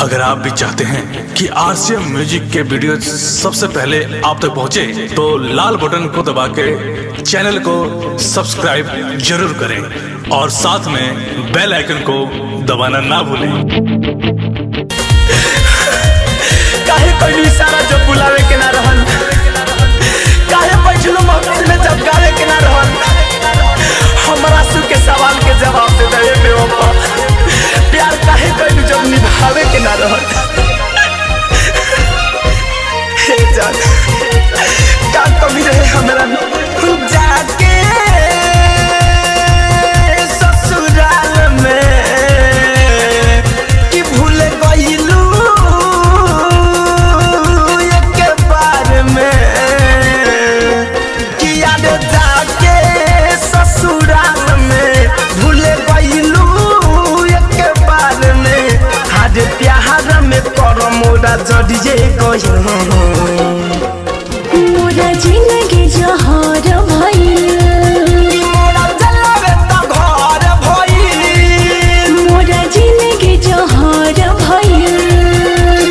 अगर आप भी चाहते हैं कि आरसीएम म्यूजिक के वीडियो सबसे पहले आप तक पहुंचे, तो लाल बटन को दबा के चैनल को सब्सक्राइब जरूर करें और साथ में बेल आइकन को दबाना ना भूलें। काहे कोई इशारा जब बुलावे के ना रहन, काहे बैठलो महफिल में जब गावे के ना रहन, हमारा सु के सवाल के जवाब दे दे बेवफा। प्यार काहे कोई जब निभावे के ना रहन। हे जान का कमी रहे हमरा जाके ससुराल में कि भूल गइलू एक बार में कि याद जाके ससुराल में भूल गइलू एक बार में। हाथ प्यार में कर मोरा जड़िए गइल, मोरा जिंदगी जहर भइल, मोरा जलवे त घर भइल, मोरा जिंदगी जहर भइल,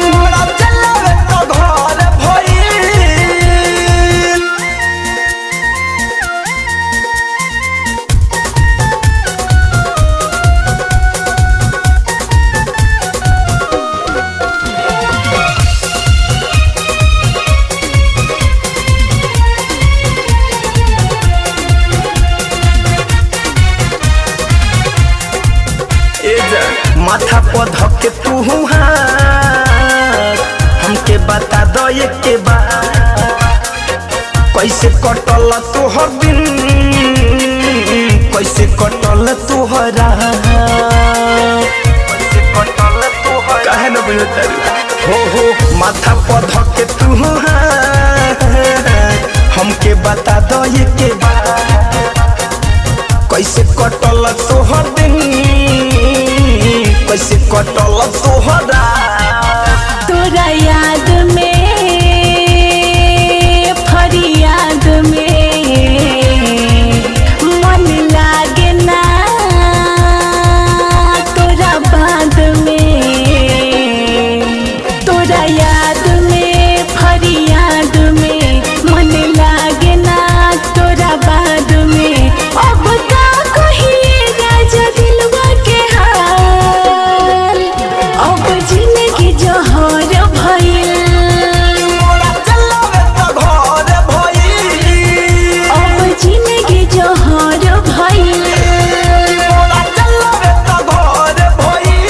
मोरा जलवे त घर भइल। माथा पर धके तू हमके बता दो के बात, कैसे कटल तोहर दिन, कैसे कटल तोहरा, काहे न बुझत हो माथा पर धके तू हमके बता दो के बात, कैसे कटल तोहर दिन, कैसे कटल तोहरा। तोरा याद में फरियाद में मन लागे ना, तोरा बाद में तोरा याद में फरियाद में मन लागे ना, तोरा बाद में। अब का कहिए राजा दिलवा के हाल, अब जिंदगी जहर भइल, मोरा जलवे त घर भइल, अब जिंदगी जहर भइल, मोरा जलवे त घर भइल।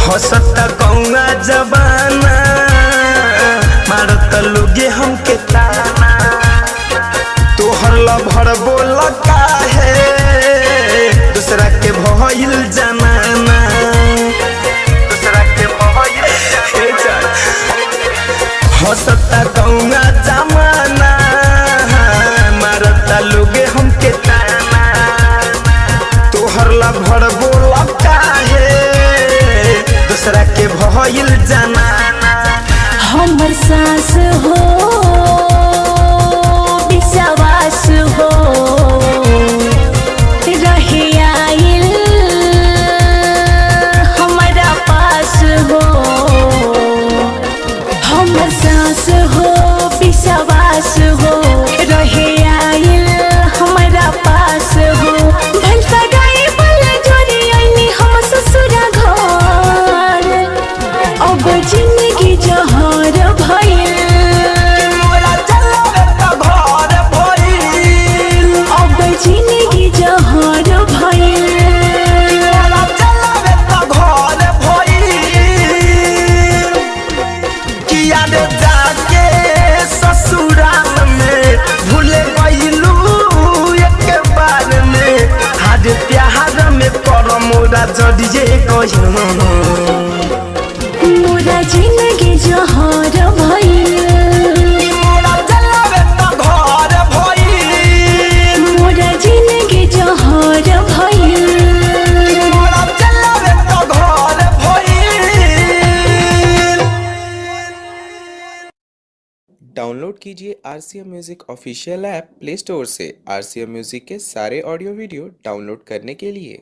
हंसता गौंगा जबाना, मारत लोगे हमके ताना, तोहर लभर बोल काहे दूसरा के भइल जमाना, दूसरा के भइल जमाना। हंसता गौंगा जमाना, मारत लोगे हमके ताना, तोहर लभर बोल काहे दूसरा के भइल जमाना। हमर सास हो विश्वास हो रहे आइल डाउनलोड कीजिए RCM music official app play store से। RCM म्यूजिक के सारे ऑडियो वीडियो डाउनलोड करने के लिए।